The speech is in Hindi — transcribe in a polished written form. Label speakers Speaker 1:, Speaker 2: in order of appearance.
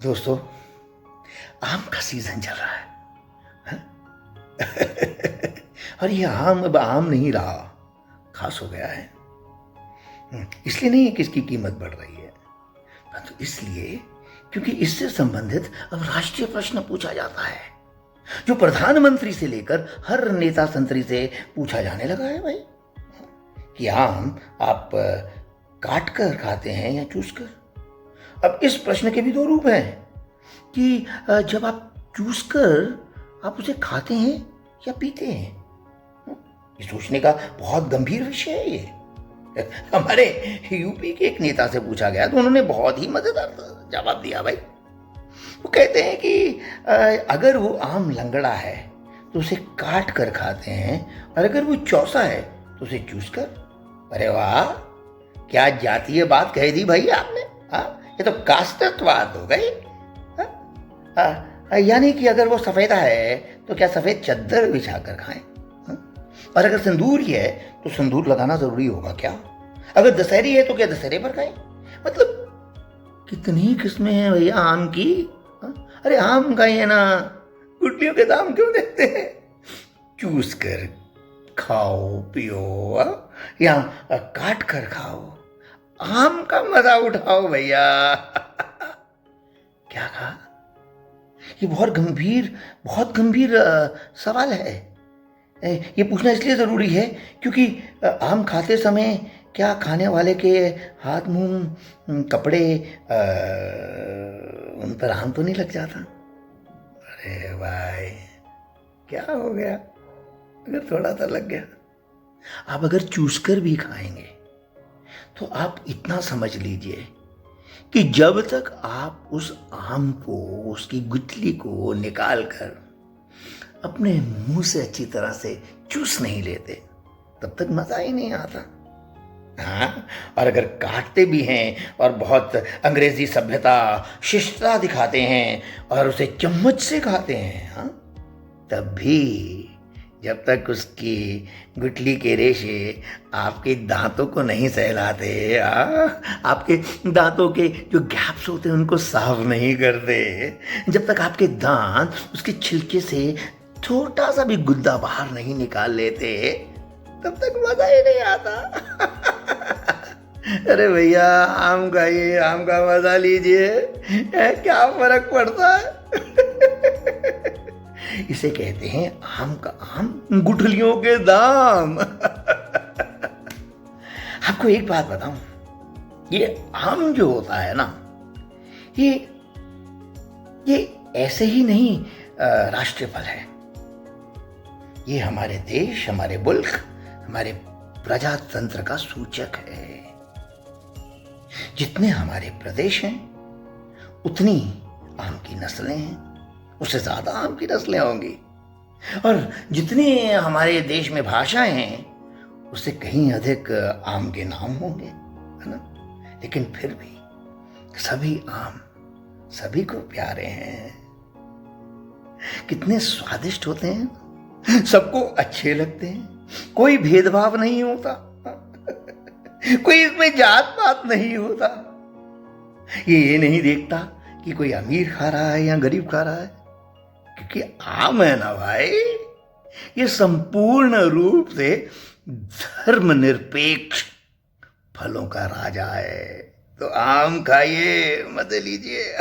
Speaker 1: दोस्तों, आम का सीजन चल रहा है और ये आम अब आम नहीं रहा, खास हो गया है। इसलिए नहीं कि इसकी कीमत बढ़ रही है, परंतु इसलिए क्योंकि इससे संबंधित अब राष्ट्रीय प्रश्न पूछा जाता है, जो प्रधानमंत्री से लेकर हर नेता संतरी से पूछा जाने लगा है भाई, कि आम आप काट कर खाते हैं या चूस कर। अब इस प्रश्न के भी दो रूप हैं कि जब आप चूस कर आप उसे खाते हैं या पीते हैं। ये सोचने का बहुत गंभीर विषय है ये। हमारे यूपी के एक नेता से पूछा गया तो उन्होंने बहुत ही मजेदार जवाब दिया भाई। वो कहते हैं कि अगर वो आम लंगड़ा है तो उसे काट कर खाते हैं, और अगर वो चौसा है तो उसे चूस कर। अरे वाह, क्या जातीय बात कह दी भाई आपने। ये तो कास्टत्ववाद हो गई। यानी कि अगर वो सफेदा है तो क्या सफेद चद्दर बिछा कर खाएं, और अगर संदूरी है तो संदूर लगाना जरूरी होगा क्या? अगर दशहरी है तो क्या दशहरे पर खाएं? मतलब कितनी किस्में हैं भैया आम की। अरे आम का ये ना गुटलियों के दाम क्यों देते हैं? चूस कर खाओ पियो या काट कर खाओ, आम का मजा उठाओ भैया। क्या कहा? ये बहुत गंभीर सवाल है। ये पूछना इसलिए जरूरी है क्योंकि आम खाते समय क्या खाने वाले के हाथ मुंह कपड़े उन पर आम तो नहीं लग जाता? अरे भाई, क्या हो गया अगर थोड़ा सा लग गया? आप अगर चूस कर भी खाएंगे तो आप इतना समझ लीजिए कि जब तक आप उस आम को, उसकी गुठली को निकाल कर अपने मुंह से अच्छी तरह से चूस नहीं लेते, तब तक मजा ही नहीं आता। हाँ, और अगर काटते भी हैं और बहुत अंग्रेजी सभ्यता शिष्टता दिखाते हैं और उसे चम्मच से खाते हैं, हाँ, तब भी जब तक उसकी गुठली के रेशे आपके दांतों को नहीं सहलाते, आपके दांतों के जो गैप्स होते हैं उनको साफ नहीं करते, जब तक आपके दांत उसके छिलके से छोटा सा भी गुद्दा बाहर नहीं निकाल लेते, तब तक मजा ही नहीं आता। अरे भैया, आम खाइए, आम का मजा लीजिए, क्या फर्क पड़ता है? इसे कहते हैं आम का आम, गुठलियों के दाम। आपको एक बात बताऊं, ये आम जो होता है ना, ये ऐसे ही नहीं राष्ट्रीय फल है। ये हमारे देश, हमारे मुल्क, हमारे प्रजातंत्र का सूचक है। जितने हमारे प्रदेश हैं उतनी आम की नस्लें हैं, उससे ज्यादा आम की नस्लें होंगी, और जितनी हमारे देश में भाषाएं हैं उससे कहीं अधिक आम के नाम होंगे, है ना? लेकिन फिर भी सभी आम सभी को प्यारे हैं। कितने स्वादिष्ट होते हैं, सबको अच्छे लगते हैं, कोई भेदभाव नहीं होता, कोई इसमें जात पात नहीं होता। ये नहीं देखता कि कोई अमीर खा रहा है या गरीब खा रहा है, क्योंकि आम है ना भाई, ये संपूर्ण रूप से धर्मनिरपेक्ष फलों का राजा है। तो आम खाइए, मजे लीजिए।